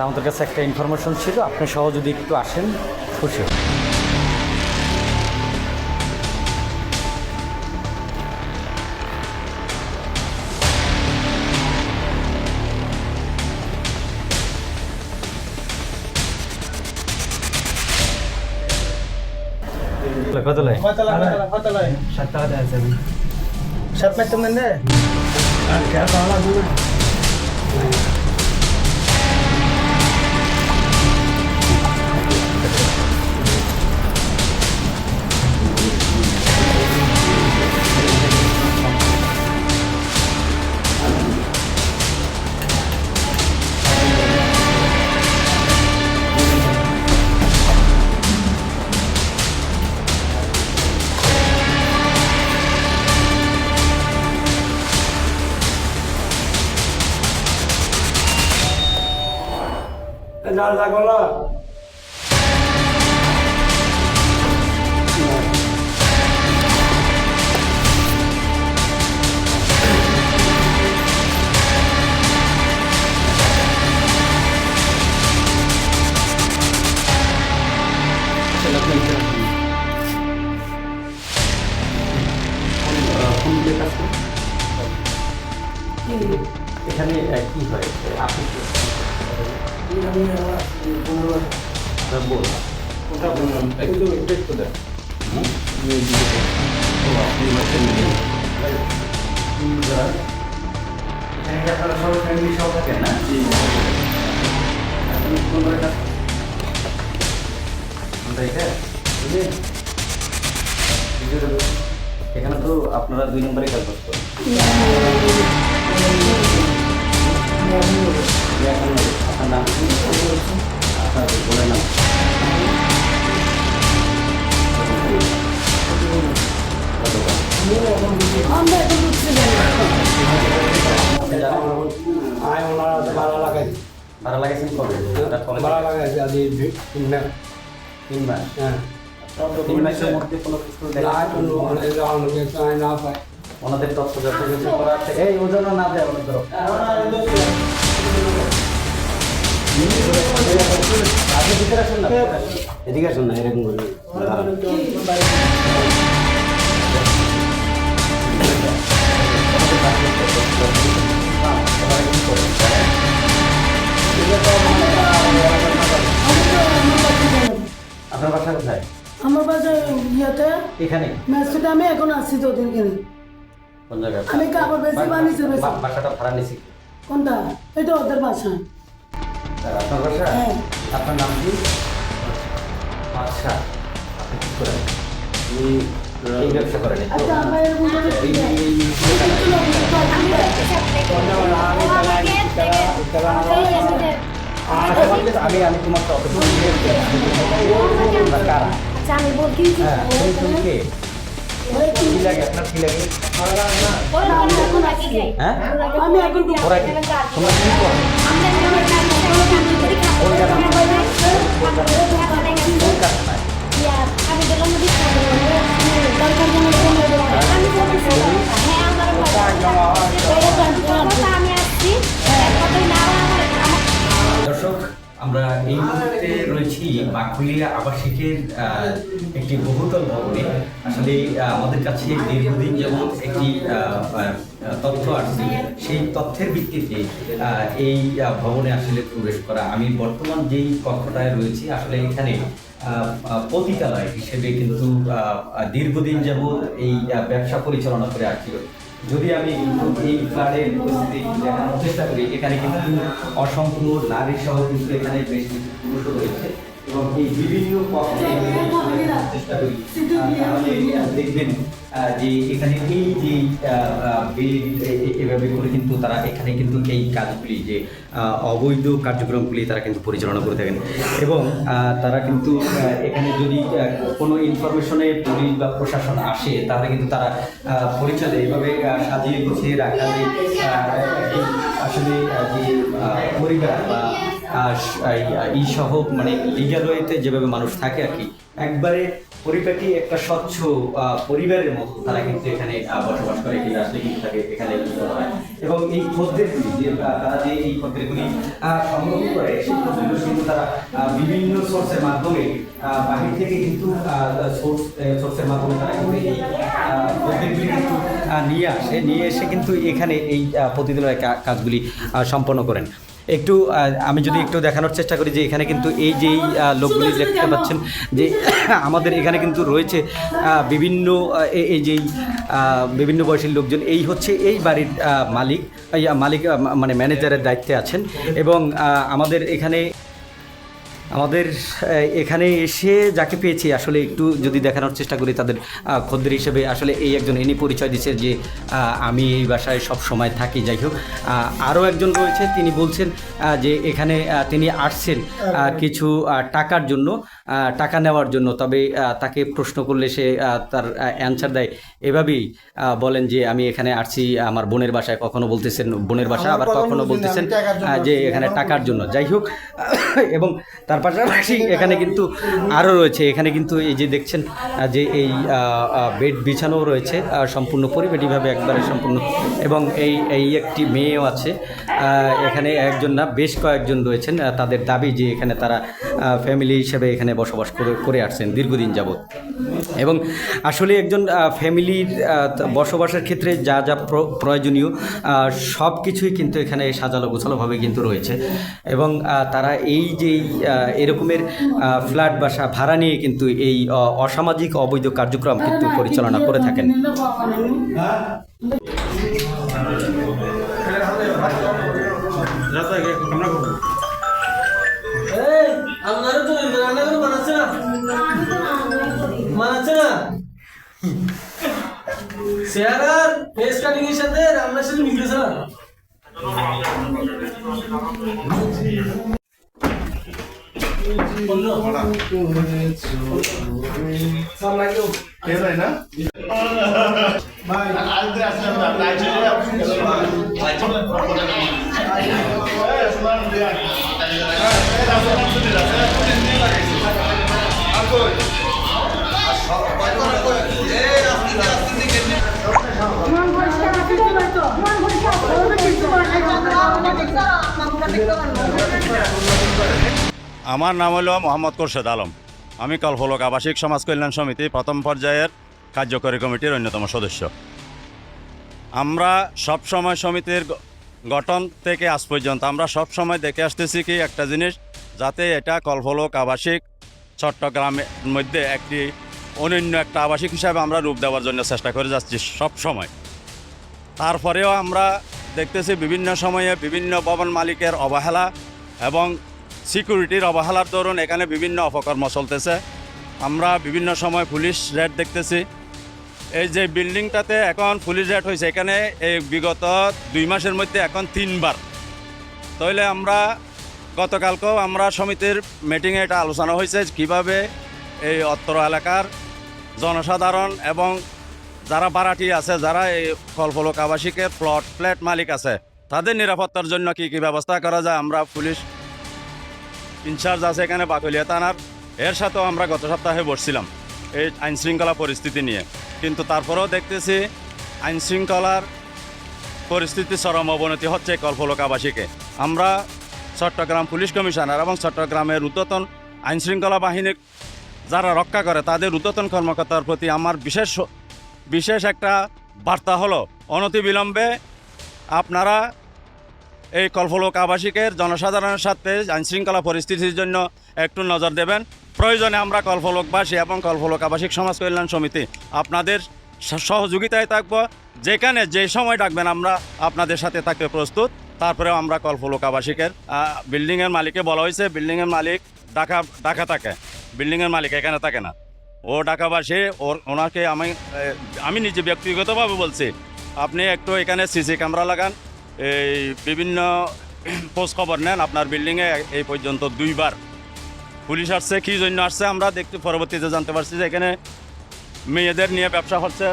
আমাদের কাছে একটা ইনফরমেশন ছিল, আপনি সহ যদি একটু আসেন খুশি হব। কত লাই? 7 টাকা দেওয়া যাবে। 7 টাকা তুমি নে আর কে পাওয়া যাবে? না লাগো না। এখানে কি হয় আপনি বল ওটা বললাম একটু একটু দেন। আপনারা সবাই ফ্যামিলি সহ থাকেন না? এখানে তো আপনারা 2 নম্বরে কাজ করতেন। আপনার নাম কি? আপনার বলে নাম ভাড়া লাগাই ভাড়া লাগাইছেন কবে? ভাড়া লাগাইছে আজ 3 মাস। 3 মাস। হ্যাঁ 3 মাসের মধ্যে কোনো কিছু না পাই ওনাদের তথ্য যথাযথ করা আছে। এই ওজনও না দেয় ওনাদের ধরো। আপনি ভিতরে আসেন না, এদিকে আসুন না, এরকম করে আপনার বাসা কোথায়? আমার বাসায় ইয়েতে এখানে মেসিটা আমি এখন আসছি তো ওদের কিনে কোন জায়গায়? আমি কাপড় বেশি বানিয়েছি বেশি। বাসাটা ভাড়া নিছি। কোনটা? এটা ওদের বাসা। আপনার বাসা? হ্যাঁ। আপনার নাম কি? আচ্ছা, আপনি কি করেন? এই ব্যবসা করেন? আচ্ছা আমার এরকম করে আমি তোমার কারা? আমি বলছি হ্যাঁ, তুমি কে? কি লাগে আপনার, কি লাগে? হ্যাঁ, আমি এখন ওরা কি? তোমরা কি করো? কোন কারখানায়? দর্শক, আমরা এই মুহূর্তে রয়েছি বাকুলিয়া আবাসিকের একটি বহুতল ভবনে। আসলে আমাদের কাছে দীর্ঘদিন যেমন একটি তথ্য আসছে, সেই তথ্যের ভিত্তিতে এই ভবনে আসলে প্রবেশ করা। আমি বর্তমান যেই কক্ষটায় রয়েছি, আসলে এখানে পতিতালয় হিসেবে কিন্তু দীর্ঘদিন যাবৎ এই ব্যবসা পরিচালনা করে আসছিল। যদি আমি এই ফ্ল্যাটের পরিস্থিতি দেখানোর চেষ্টা করি, এখানে কিন্তু অসংখ্য নারী সহ কিন্তু এখানে বেশ কিছু পুরুষও রয়েছে এবং এই বিভিন্ন পক্ষে চেষ্টা করি, তাহলে দেখবেন যে এখানে এই যে এভাবে করে কিন্তু তারা এখানে কিন্তু এই কাজগুলি, যে অবৈধ কার্যক্রমগুলি তারা কিন্তু পরিচালনা করে থাকেন এবং তারা কিন্তু এখানে যদি কোনো ইনফরমেশনে পুলিশ বা প্রশাসন আসে, তাহলে কিন্তু তারা পরিচয় দেয় এভাবে সাজিয়ে গুছিয়ে রাখা, যে আসলে যে পরিবার বা সহ মানে লিগ্যাল ওয়েতে যেভাবে মানুষ থাকে আর কি, একবারে পরিপাটি একটা স্বচ্ছ পরিবারের মতো তারা কিন্তু এখানে বসবাস করে, কিন্তু আসলে কিন্তু তাকে এখানে করা হয়। এবং এই খদ্দেরগুলি যে তারা যে এই খদ্দেরগুলি সংগ্রহ করে, সেই খদ্দেরগুলো কিন্তু তারা বিভিন্ন সোর্সের মাধ্যমে বাহির থেকে কিন্তু সোর্সের মাধ্যমে তারা কিন্তু এই খদ্দেরগুলি কিন্তু নিয়ে এসে কিন্তু এখানে এই প্রতিদিনের কাজগুলি সম্পন্ন করেন। একটু আমি যদি একটু দেখানোর চেষ্টা করি যে এখানে কিন্তু এই যেই লোকগুলি দেখতে পাচ্ছেন যে আমাদের এখানে কিন্তু রয়েছে বিভিন্ন এই যেই বিভিন্ন বয়সী লোকজন, এই হচ্ছে এই বাড়ির মালিক মানে ম্যানেজারের দায়িত্বে আছেন। এবং আমাদের এখানে এসে যাকে পেয়েছি আসলে একটু যদি দেখানোর চেষ্টা করি তাদের খদ্দের হিসেবে, আসলে এই একজন ইনি পরিচয় দিচ্ছে যে আমি এই বাসায় সব সময় থাকি। যাই হোক, আরও একজন রয়েছে, তিনি বলছেন যে এখানে তিনি আসছেন কিছু টাকার জন্য, টাকা নেওয়ার জন্য। তবে তাকে প্রশ্ন করলে সে তার অ্যান্সার দেয় এভাবেই, বলেন যে আমি এখানে আসছি আমার বোনের বাসায়, কখনো বলতেছেন বোনের বাসা, আবার কখনো বলতেছেন যে এখানে টাকার জন্য। যাই হোক, এবং তার পাশাপাশি এখানে কিন্তু আরও রয়েছে, এখানে কিন্তু এই যে দেখছেন যে এই বেড বিছানো রয়েছে সম্পূর্ণ পরিপাটিভাবে একবারে সম্পূর্ণ। এবং এই একটি মেয়েও আছে এখানে, একজন না বেশ কয়েকজন রয়েছেন। তাদের দাবি যে এখানে তারা ফ্যামিলি হিসেবে এখানে বসবাস করে আসছেন দীর্ঘদিন যাবৎ। এবং আসলে একজন ফ্যামিলির বসবাসের ক্ষেত্রে যা যা প্রয়োজনীয় সব কিছুই কিন্তু এখানে সাজালো গোছালোভাবে কিন্তু রয়েছে। এবং তারা এই যে এরকমের ফ্ল্যাট বাসা ভাড়া নিয়ে কিন্তু এই অসামাজিক অবৈধ কার্যক্রম কিন্তু পরিচালনা করে থাকেন। চেহারার ফেস কাটিং এর সাথে রান্নার সাথে মিলতেছে না। আমার নাম হলো মোহাম্মদ খোরশেদ আলম। আমি কলফলক আবাসিক সমাজ কল্যাণ সমিতি প্রথম পর্যায়ের কার্যকরী কমিটির অন্যতম সদস্য। আমরা সব সময় সমিতির গঠন থেকে আজ পর্যন্ত আমরা সব সময় দেখে আসতেছি কি একটা জিনিস, যাতে এটা কলফলক আবাসিক চট্টগ্রামের মধ্যে একটি অনন্য একটা আবাসিক হিসাবে আমরা রূপ দেওয়ার জন্য চেষ্টা করে যাচ্ছি সব সময়। তারপরেও আমরা দেখতেছি বিভিন্ন সময়ে বিভিন্ন ভবন মালিকের অবহেলা এবং সিকিউরিটির অবহেলার দরুন এখানে বিভিন্ন অপকর্ম চলতেছে। আমরা বিভিন্ন সময় পুলিশ রেড দেখতেছি। এই যে বিল্ডিংটাতে এখন পুলিশ রেড হয়েছে, এখানে এই বিগত 2 মাসের মধ্যে এখন 3 বার। তাহলে আমরা গতকালকেও আমরা সমিতির মিটিংয়ে এটা আলোচনা হয়েছে কিভাবে এই অত্র এলাকার জনসাধারণ এবং যারা ভাড়াটি আছে, যারা এই কলফলক আবাসিকের ফ্ল্যাট মালিক আছে, তাদের নিরাপত্তার জন্য কী কী ব্যবস্থা করা যায়। আমরা পুলিশ ইনচার্জ আছে এখানে বাকলিয়া থানার, এর সাথেও আমরা গত সপ্তাহে বসছিলাম এই আইনশৃঙ্খলা পরিস্থিতি নিয়ে। কিন্তু তারপরেও দেখতেছি আইনশৃঙ্খলার পরিস্থিতি চরম অবনতি হচ্ছে কলফলক আবাসিকে। আমরা চট্টগ্রাম পুলিশ কমিশনার এবং চট্টগ্রামের ঊর্ধ্বতন আইনশৃঙ্খলা বাহিনীর যারা রক্ষা করে তাদের ঊর্ধ্বতন কর্মকর্তার প্রতি আমার বিশেষ একটা বার্তা হলো, অনতিবিলম্বে আপনারা এই কলফলক আবাসিকের জনসাধারণের সাথে আইনশৃঙ্খলা পরিস্থিতির জন্য একটু নজর দেবেন। প্রয়োজনে আমরা কলফলকবাসী এবং কলফলক আবাসিক সমাজ কল্যাণ সমিতি আপনাদের সহযোগিতায় থাকব। যেখানে যে সময় ডাকবেন আমরা আপনাদের সাথে থাকতে প্রস্তুত। তারপরেও আমরা কলফলক আবাসিকের বিল্ডিংয়ের মালিককে বলা হয়েছে, বিল্ডিংয়ের মালিক ঢাকা থাকে, বিল্ডিংয়ের মালিক এখানে থাকে না, ও ঢাকাবাসী। ওনাকে আমি নিজে ব্যক্তিগতভাবে বলছি, আপনি একটু এখানে সিসি ক্যামেরা লাগান, এই বিভিন্ন খোঁজ খবর নেন। আপনার বিল্ডিংয়ে এই পর্যন্ত 2 বার পুলিশ আসছে। কী জন্য আসছে আমরা দেখতে পরবর্তীতে জানতে পারছি যে এখানে মেয়েদের নিয়ে ব্যবসা হচ্ছে,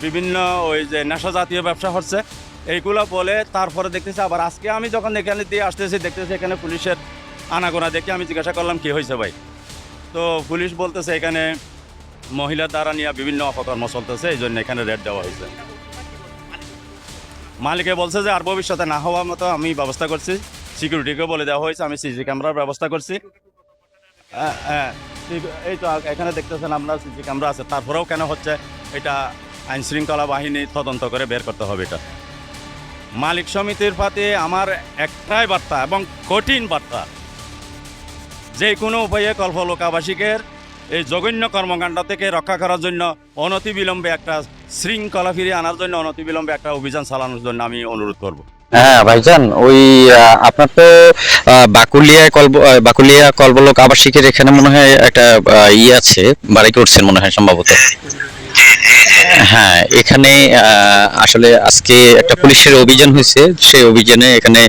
বিভিন্ন ওই যে নেশা জাতীয় ব্যবসা হচ্ছে, এইগুলো বলে তারপরে দেখতেছি। আবার আজকে আমি যখন এখানে দিয়ে আসতেছি দেখতেছি এখানে পুলিশের আনাগোনা দেখে আমি জিজ্ঞাসা করলাম কি হয়েছে ভাই, তো পুলিশ বলতেছে এখানে মহিলার দ্বারা নিয়ে বিভিন্ন অপকর্ম চলতেছে, এই জন্য এখানে রেড দেওয়া হয়েছে। মালিকে বলছে যে আর ভবিষ্যতে না হওয়ার মতো আমি ব্যবস্থা করছি, সিকিউরিটিকে বলে দেওয়া হয়েছে, আমি সিসি ক্যামেরার ব্যবস্থা করছি। হ্যাঁ, এই তো এখানে দেখতেছেন আমরা সিসি ক্যামেরা আছে, তারপরেও কেন হচ্ছে এটা আইন শৃঙ্খলা বাহিনী তদন্ত করে বের করতে হবে। এটা মালিক সমিতির প্রতি আমার একটাই বার্তা এবং কঠিন বার্তা, যে কোনো উপায়ে কল্পলোক আবাসিকের এই জঘন্য কর্মকাণ্ড থেকে রক্ষা করার জন্য অনতিবিলম্বে একটা শৃঙ্খলা ফিরিয়ে আনার জন্য অনতিবিলম্বে একটা অভিযান চালানোর জন্য আমি অনুরোধ করব। হ্যাঁ ভাইজান, ওই আপনার তো বাকুলিয়া কলবলক আবাসিকের এখানে মনে হয় একটা আছে, বাড়ি করছেন মনে হয় সম্ভবত। হ্যাঁ, এখানে আসলে আজকে একটা পুলিশের অভিযান হয়েছে, সেই অভিযানে এখানে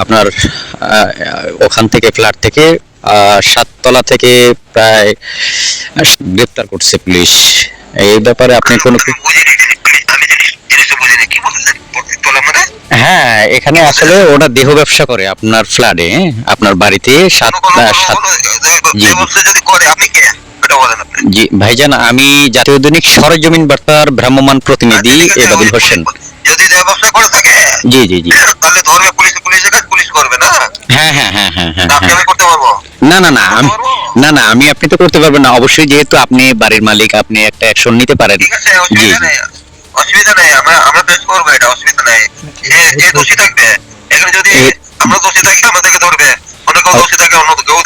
আপনার ওখান থেকে ফ্ল্যাট থেকে 7 তলা থেকে প্রায় গ্রেপ্তার করছে পুলিশ। এই ব্যাপারে আপনি কোনো হ্যাঁ, এখানে আসলে ওরা দেহ ব্যবসা করে আপনার ফ্ল্যাটে, আপনার বাড়িতে জি ভাইজান, আমি জাতীয় দৈনিক সরেজমিন বার্তার ভ্রাম্যমাণ প্রতিনিধি এবাদুল হোসেন। যদি দেহ ব্যবসা করে থাকে জি জি জি, তাহলে ধরবে পুলিশ, পুলিশের কাজ পুলিশ করবে না। হ্যাঁ হ্যাঁ হ্যাঁ হ্যাঁ হ্যাঁ আপনি আমি করতে পারবো না না না না, আমি আপনি তো করতে পারবেন না অবশ্যই, যেহেতু আপনি বাড়ির মালিক, আপনি একটা অ্যাকশন নিতে পারেন। ঠিক আছে, অসুবিধা নেই, অসুবিধা নেই, আমরা পেশ করবো, এটা অসুবিধা নেই। যে দোষী থাকবে, এখানে যদি আমরা দোষী থাকি আমাদেরকে ধরবে, অনেক দোষী থাকে অন্য কেউ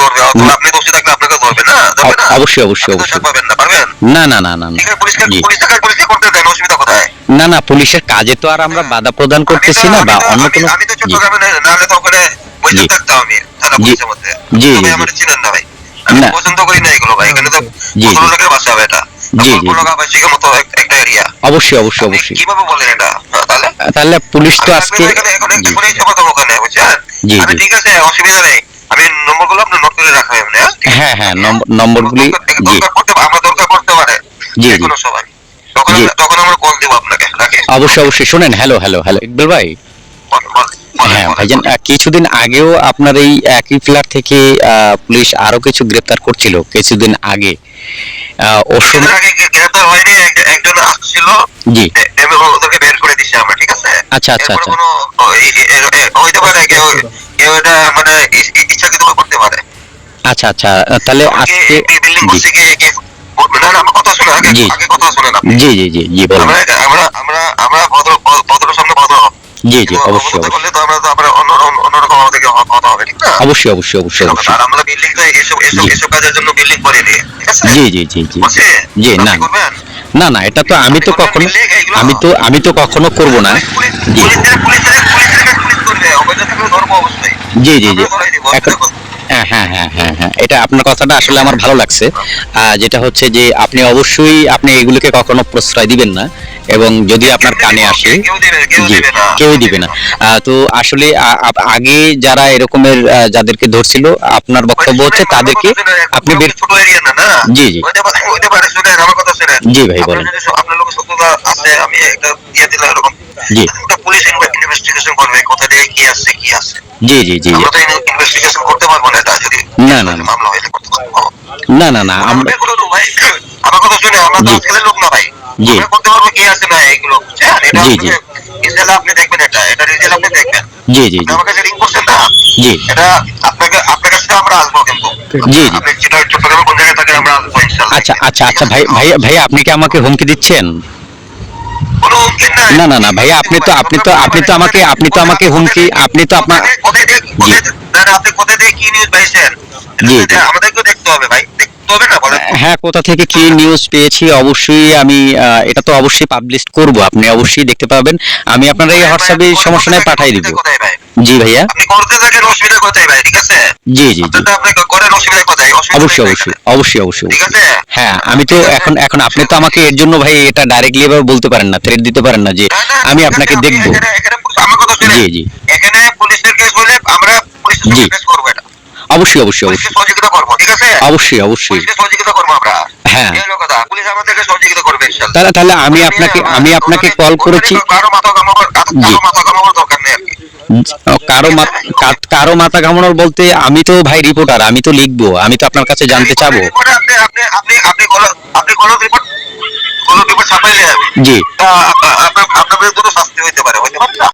ধরবে, আপনি দোষী থাকলে আপনাকে ধরবে না, ধরবে না। অবশ্যই অবশ্যই দোষ অবশ্যই পাবেন না, পারবেন না না না না ঠিক আছে। পুলিশ থাকার পুলিশকে করতে দেন, অসুবিধা কোথায়? না না, পুলিশের কাজে তো আর আমরা বাধা প্রদান করতেছি না বা অন্য কোনো। আমি তো চট্টগ্রামে নাহলে তো ওখানে বসে থাকতাম আমি থানা পুলিশের মধ্যে। জি তবে জি আমার চিনেন না ভাই, আমি না। পছন্দ করি না এগুলো ভাই, এখানে তো জি, কত জি। লোকের বাসা হবে এটা, জি, জি। কোনো আবাসিকের মতো একটা এরিয়া। অবশ্যই অবশ্যই আপনি অবশ্যই, কিভাবে বলেন এটা? তাহলে তাহলে পুলিশ তো আমি আজকে এখানে এখন জি এখনই সমাধান ওখানে, বুঝছেন? জি, আমি জি। ঠিক আছে, অসুবিধা নেই, আমি নম্বরগুলো আপনি নোট করে রাখবেন এমনি, হ্যাঁ? ঠিক আছে? হ্যাঁ হ্যাঁ, নম্বরগুলি জি দরকার পড়তে আমরা দরকার পড়তে পারে জি, জি। কোনো সময়, তখন জি। তখন আমরা কল দিব আপনাকে, রাখি। অবশ্যই অবশ্যই। শুনেন, হ্যালো হ্যালো হ্যালো ইকবাল ভাই। হ্যাঁ ভাইজান, কিছুদিন আগেও আপনার এই একই ফ্ল্যাট থেকে পুলিশ আরো কিছু গ্রেপ্তার করছিল কিছুদিন আগে। ওর সময় আগে গ্রেপ্তার হয়নি, একজন আসছিল, জি ওদেরকে বের করে দিছি আমরা, ঠিক আছে? আচ্ছা আচ্ছা এরপরে আচ্ছা কোনো হইতে পারে কেউ কেউ এটা মানে ইচ্ছাকৃত করতে পারে। আচ্ছা আচ্ছা, তাহলে আজকে বিল্ডিং জি করছে কে না না, আমার কথা শুনে আগে জি। আগে কথা শুনেন আপনি। জি জি জি জি বলুন। আমরা আমরা আমরা আমরা ভদ্র সামনে ভদ্র হব। জি জি কিন্তু অবশ্যই অবস্থা অবশ্যই করলে তো আমরা অন্যরকম আমাদেরকে কথা হবে, ঠিক না? অবশ্যই অবশ্যই অবশ্যই অবশ্যই। আর আমরা বিল্ডিং তো এসব কাজের জন্য বিল্ডিং করে দিই, ঠিক আছে? জি জি জি জি বুঝছি? জি, আপনি না করবেন? না না, এটা তো আমি তো কখনো আমি তো কখনো করব না। জি পুলিশ করবে, অবৈধ থাকলে ধরবো অবশ্যই। জি জি জি, আমরা ধরাই দিব, এখন হ্যাঁ হ্যাঁ হ্যাঁ হ্যাঁ হ্যাঁ, এটা আপনার কথাটা আসলে আমার ভালো লাগছে। যেটা হচ্ছে যে আপনি অবশ্যই আপনি এগুলোকে কখনো প্রশ্রয় দিবেন না, এবং যদি আপনার কানে আসে জি কেউই দিবে না। তো আসলে আগে যারা এরকমের যাদেরকে ধরছিল, আপনার বক্তব্য হচ্ছে তাদেরকে আপনি বের ছোট এরিয়া না না। জি জি ওইটা পারে, শুনেন আমার কথা শুনেন। জি ভাই বলেন। আপনার লোকের সত্যতা আছে, আমি একটা দিয়ে দিলাম এরকম। জি একটা পুলিশ ইনভেস্টিগেশন করবে, কোথা থেকে কি আসছে কি আছে। জি জি জি আমরা তো ইনভেস্টিগেশন করতে পারবো না, এটা যদি না না না মামলা হইলে করতে পারবো। না না না, আমরা ভাই আমার কথা শুনে, আমরা তো জি। ছেলে লোক না ভাই, জি। আমরা করতে পারবো কি আছে না এগুলো, বুঝছেন? এটা জি, জি। রিজাল্ট আপনি দেখবেন, এটা রিজাল্ট আপনি দেখবেন। জি জি আপনি জি আমার কাছে রিং করছেন না, জি এটা আপনার কাছে আমরা আসবো কিন্তু। জি জি। আপনি চট্টগ্রামে কোন জায়গায় থাকেন আমরা আসবো ইনশাআল্লাহ। আচ্ছা আচ্ছা আচ্ছা, ভাইয়া আপনি কি আমাকে হুমকি দিচ্ছেন? কোনো হুমকি নাই। না না না ভাইয়া, আপনি তো আমাকে হুমকি, আপনি তো আপনার জি। না না, আপনি কোথা থেকে কি নিউজ পাইছেন জি, জি। আমাদেরকেও দেখতে হবে ভাই, দেখতে হবে না বলেন? হ্যাঁ, কোথা থেকে কি নিউজ পেয়েছি অবশ্যই আমি এটা তো অবশ্যই পাবলিশ করব, আপনি অবশ্যই দেখতে পাবেন। আমি আপনার এই হোয়াটসঅ্যাপে সমস্যা নাই পাঠিয়ে দিব। কোথায় ভাই? জি ভাইয়া। আপনি করতে থাকেন, অসুবিধা কোথায় ভাই? ঠিক আছে, জি জি জি, আপনারটা আপনি করেন, অসুবিধা কোথায়? অসুবিধা অবশ্যই নেই অবশ্যই এখানে। অবশ্যই অবশ্যই ঠিক অবশ্যই। আছে? হ্যাঁ, আমি তো এখন আপনি তো আমাকে এর জন্য ভাই এটা ডাইরেক্টলি এভাবে বলতে পারেন না, থ্রেট দিতে পারেন না যে না, না, আমি ঠিক আছে, আপনাকে আপনি দেখব। এখানে আমার কথা শুনেন। জি জি এখানে পুলিশের কেস হলে আমরা পুলিশের জি। কেস করবো, এটা অবশ্যই অবশ্যই পুলিশকে অবশ্যই সহযোগিতা করবো, ঠিক আছে? অবশ্যই অবশ্যই পুলিশকে সহযোগিতা করবো আমরা। হ্যাঁ। এই হলো কথা, পুলিশ আমাদেরকে সহযোগিতা করবে ইনশাআল্লাহ। তাহলে আমি আপনাকে কল করেছি। কারো মাথা কামাবার দরকার নেই আর কি। কারো মাথা ঘামানোর বলতে আমি তো ভাই রিপোর্টার, আমি তো লিখবো, আমি তো আপনার কাছে জানতে চাবো। আপনি গলত রিপোর্ট ছাপাইলে জি। আপনার বিরুদ্ধে শাস্তি হইতে পারে না?